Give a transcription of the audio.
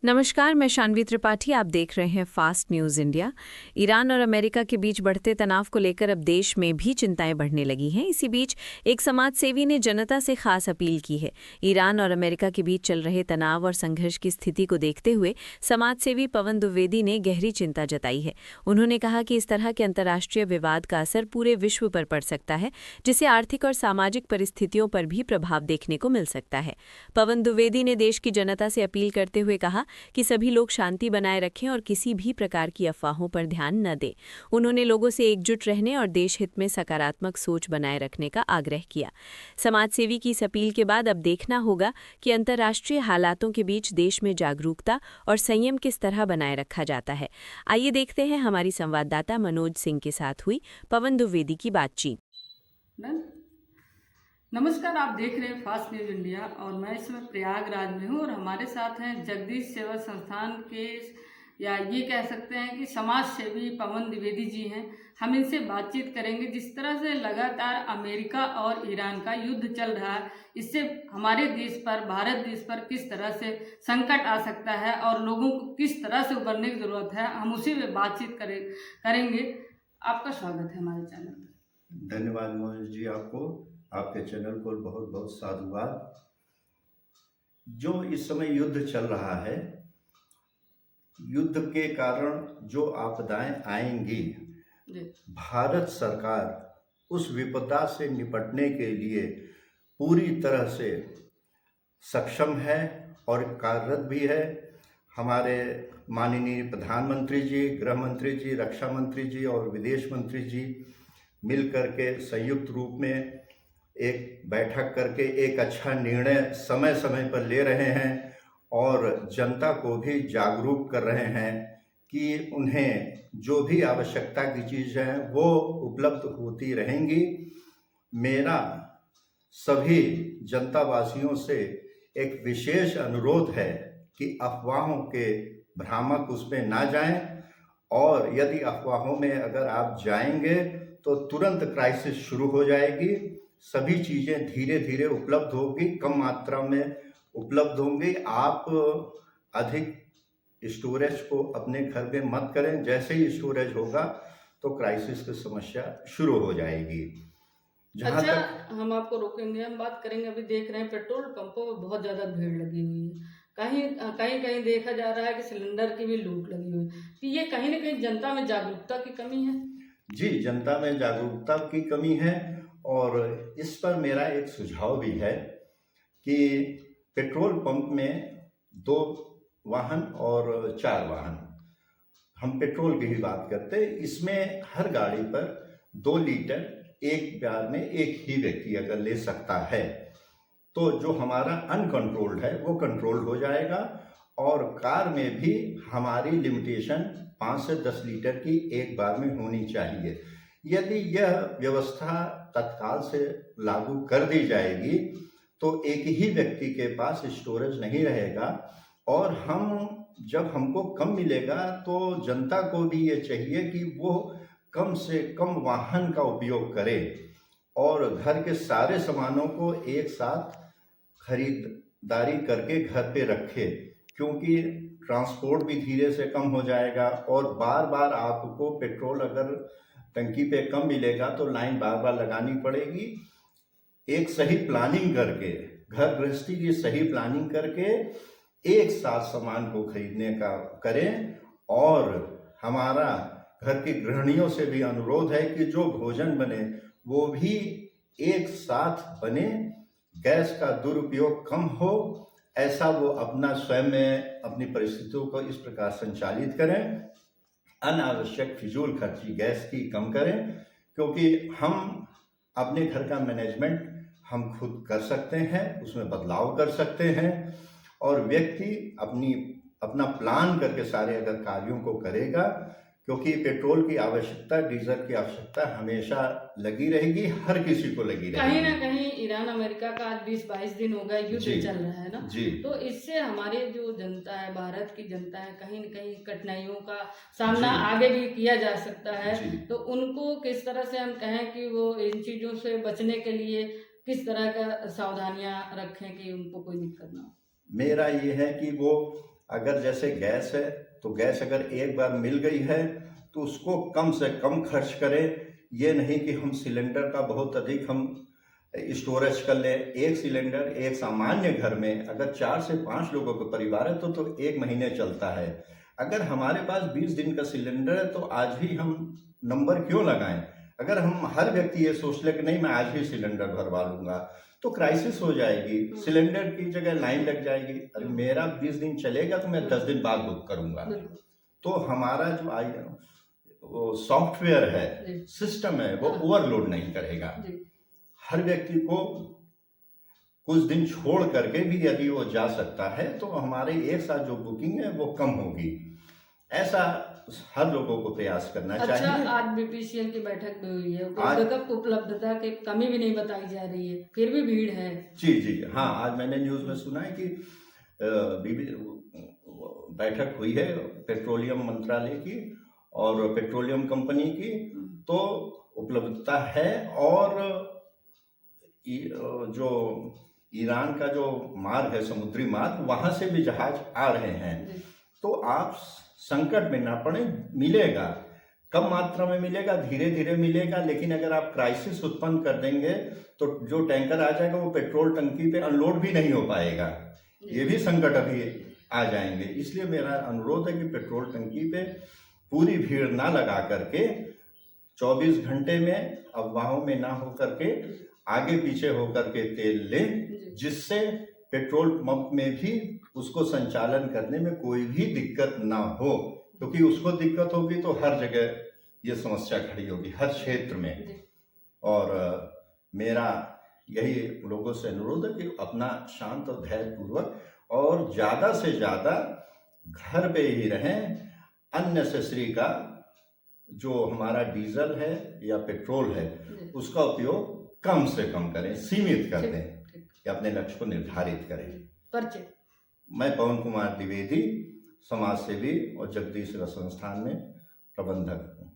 नमस्कार, मैं शानवी त्रिपाठी। आप देख रहे हैं फास्ट न्यूज़ इंडिया। ईरान और अमेरिका के बीच बढ़ते तनाव को लेकर अब देश में भी चिंताएं बढ़ने लगी हैं। इसी बीच एक समाजसेवी ने जनता से खास अपील की है। ईरान और अमेरिका के बीच चल रहे तनाव और संघर्ष की स्थिति को देखते हुए समाजसेवी पवन द्विवेदी ने गहरी चिंता जताई है। उन्होंने कहा कि इस तरह के अंतर्राष्ट्रीय विवाद का असर पूरे विश्व पर पड़ सकता है, जिससे आर्थिक और सामाजिक परिस्थितियों पर भी प्रभाव देखने को मिल सकता है। पवन द्विवेदी ने देश की जनता से अपील करते हुए कहा कि सभी लोग शांति बनाए रखें और किसी भी प्रकार की अफवाहों पर ध्यान न दें। उन्होंने लोगों से एकजुट रहने और देश हित में सकारात्मक सोच बनाए रखने का आग्रह किया। समाजसेवी की इस अपील के बाद अब देखना होगा कि अंतर्राष्ट्रीय हालातों के बीच देश में जागरूकता और संयम किस तरह बनाए रखा जाता है। आइए देखते हैं हमारी संवाददाता मनोज सिंह के साथ हुई पवन द्विवेदी की बातचीत। नमस्कार, आप देख रहे हैं फास्ट न्यूज इंडिया और मैं इस समय प्रयागराज में हूँ और हमारे साथ हैं जगदीश सेवा संस्थान के या ये कह सकते हैं कि समाज सेवी पवन द्विवेदी जी हैं। हम इनसे बातचीत करेंगे। जिस तरह से लगातार अमेरिका और ईरान का युद्ध चल रहा है, इससे हमारे देश पर, भारत देश पर किस तरह से संकट आ सकता है और लोगों को किस तरह से उबरने की ज़रूरत है, हम उसी में बातचीत करेंगे। आपका स्वागत है हमारे चैनल पर। धन्यवाद मनोज जी, आपके चैनल को बहुत बहुत साधुवाद। जो इस समय युद्ध चल रहा है, युद्ध के कारण जो आपदाएं आएंगी, भारत सरकार उस विपदा से निपटने के लिए पूरी तरह से सक्षम है और कार्यरत भी है। हमारे माननीय प्रधानमंत्री जी, गृह मंत्री जी, रक्षा मंत्री जी और विदेश मंत्री जी मिलकर के संयुक्त रूप में एक बैठक करके एक अच्छा निर्णय समय समय पर ले रहे हैं और जनता को भी जागरूक कर रहे हैं कि उन्हें जो भी आवश्यकता की चीज़ है वो उपलब्ध होती रहेंगी। मेरा सभी जनतावासियों से एक विशेष अनुरोध है कि अफवाहों के भ्रामक उसमें ना जाएं, और यदि अफवाहों में अगर आप जाएंगे तो तुरंत क्राइसिस शुरू हो जाएगी। सभी चीज़ें धीरे धीरे उपलब्ध होगी, कम मात्रा में उपलब्ध होंगी। आप अधिक स्टोरेज को अपने घर में मत करें। जैसे ही स्टोरेज होगा तो क्राइसिस की समस्या शुरू हो जाएगी। अच्छा, हम आपको रोकेंगे, हम बात करेंगे। अभी देख रहे हैं पेट्रोल पंपों पर बहुत ज़्यादा भीड़ लगी हुई है। कहीं देखा जा रहा है कि सिलेंडर की भी लूट लगी हुई है। तो ये कहीं ना कहीं जनता में जागरूकता की कमी है। जी, जनता में जागरूकता की कमी है और इस पर मेरा एक सुझाव भी है कि पेट्रोल पंप में 2 वाहन और 4 वाहन, हम पेट्रोल की ही बात करते हैं, इसमें हर गाड़ी पर 2 लीटर एक बार में एक ही व्यक्ति अगर ले सकता है तो जो हमारा अनकंट्रोल्ड है वो कंट्रोल हो जाएगा। और कार में भी हमारी लिमिटेशन 5 से 10 लीटर की एक बार में होनी चाहिए। यदि यह व्यवस्था तत्काल से लागू कर दी जाएगी तो एक ही व्यक्ति के पास स्टोरेज नहीं रहेगा और जब हमको कम मिलेगा तो जनता को भी ये चाहिए कि वो कम से कम वाहन का उपयोग करे और घर के सारे सामानों को एक साथ खरीदारी करके घर पे रखे, क्योंकि ट्रांसपोर्ट भी धीरे से कम हो जाएगा और बार बार आपको पेट्रोल अगर टंकी पे कम मिलेगा तो लाइन बार बार लगानी पड़ेगी। एक सही प्लानिंग करके, घर गृहस्थी की सही प्लानिंग करके एक साथ सामान को खरीदने का करें। और हमारा घर की गृहिणियों से भी अनुरोध है कि जो भोजन बने वो भी एक साथ बने, गैस का दुरुपयोग कम हो, ऐसा वो अपना स्वयं में अपनी परिस्थितियों को इस प्रकार संचालित करें। अनावश्यक फिजूल खर्ची गैस की कम करें, क्योंकि हम अपने घर का मैनेजमेंट हम खुद कर सकते हैं, उसमें बदलाव कर सकते हैं और व्यक्ति अपना प्लान करके सारे अगर कार्यों को करेगा, क्योंकि पेट्रोल की आवश्यकता, डीजल की आवश्यकता हमेशा लगी रहेगी, हर किसी को लगी रहेगी। कहीं ना कहीं ईरान अमेरिका का 20-22 दिन हो गए युद्ध चल रहा है ना जी। तो इससे हमारी जो जनता है, भारत की जनता है, कहीं न कहीं कठिनाइयों का सामना आगे भी किया जा सकता है। तो उनको किस तरह से हम कहें कि वो इन चीज़ों से बचने के लिए किस तरह का सावधानियां रखें कि उनको कोई दिक्कत ना हो। मेरा ये है कि वो अगर जैसे गैस है तो गैस अगर एक बार मिल गई है तो उसको कम से कम खर्च करें। ये नहीं कि हम सिलेंडर का बहुत अधिक हम स्टोरेज कर लें। एक सिलेंडर एक सामान्य घर में अगर 4 से 5 लोगों का परिवार है तो 1 महीने चलता है। अगर हमारे पास 20 दिन का सिलेंडर है तो आज ही हम नंबर क्यों लगाएं। अगर हम हर व्यक्ति ये सोच ले कि नहीं मैं आज ही सिलेंडर भरवा लूंगा तो क्राइसिस हो जाएगी, सिलेंडर की जगह लाइन लग जाएगी। अरे मेरा 20 दिन चलेगा तो मैं 10 दिन बाद बुक करूंगा। तो हमारा जो सॉफ्टवेयर है, सिस्टम है, वो ओवरलोड नहीं करेगा। हर व्यक्ति को कुछ दिन छोड़ करके भी यदि वो जा सकता है तो हमारे एक साथ जो बुकिंग है वो कम होगी। ऐसा हर लोगों को प्रयास करना चाहिए। आज बीपीसीएल की बैठक भी हुई है, उपलब्धता की कमी भी नहीं बताई जा रही है, फिर भी भीड़ है। जी हाँ, आज मैंने न्यूज में सुना है कि बैठक हुई है पेट्रोलियम मंत्रालय की और पेट्रोलियम कंपनी की, तो उपलब्धता है। और जो ईरान का जो मार्ग है, समुद्री मार्ग, वहां से भी जहाज आ रहे हैं। तो आप संकट में ना पड़े, मिलेगा, कम मात्रा में मिलेगा, धीरे धीरे मिलेगा। लेकिन अगर आप क्राइसिस उत्पन्न कर देंगे तो जो टैंकर आ जाएगा वो पेट्रोल टंकी पे अनलोड भी नहीं हो पाएगा। ये भी संकट अभी आ जाएंगे। इसलिए मेरा अनुरोध है कि पेट्रोल टंकी पे पूरी भीड़ ना लगा करके 24 घंटे में अफवाहों में ना हो करके आगे पीछे होकर के तेल लें, जिससे पेट्रोल पंप में भी उसको संचालन करने में कोई भी दिक्कत ना हो। क्योंकि उसको दिक्कत होगी तो हर जगह ये समस्या खड़ी होगी, हर क्षेत्र में। और मेरा यही लोगों से अनुरोध है कि अपना शांत और धैर्यपूर्वक और ज़्यादा से ज़्यादा घर पे ही रहें। अननेसेसरी का जो हमारा डीजल है या पेट्रोल है उसका उपयोग कम से कम करें, सीमित कर दें या अपने लक्ष्य को निर्धारित करें। मैं पवन कुमार द्विवेदी, समाज सेवी और जगदीश सेवा संस्थान में प्रबंधक हूँ।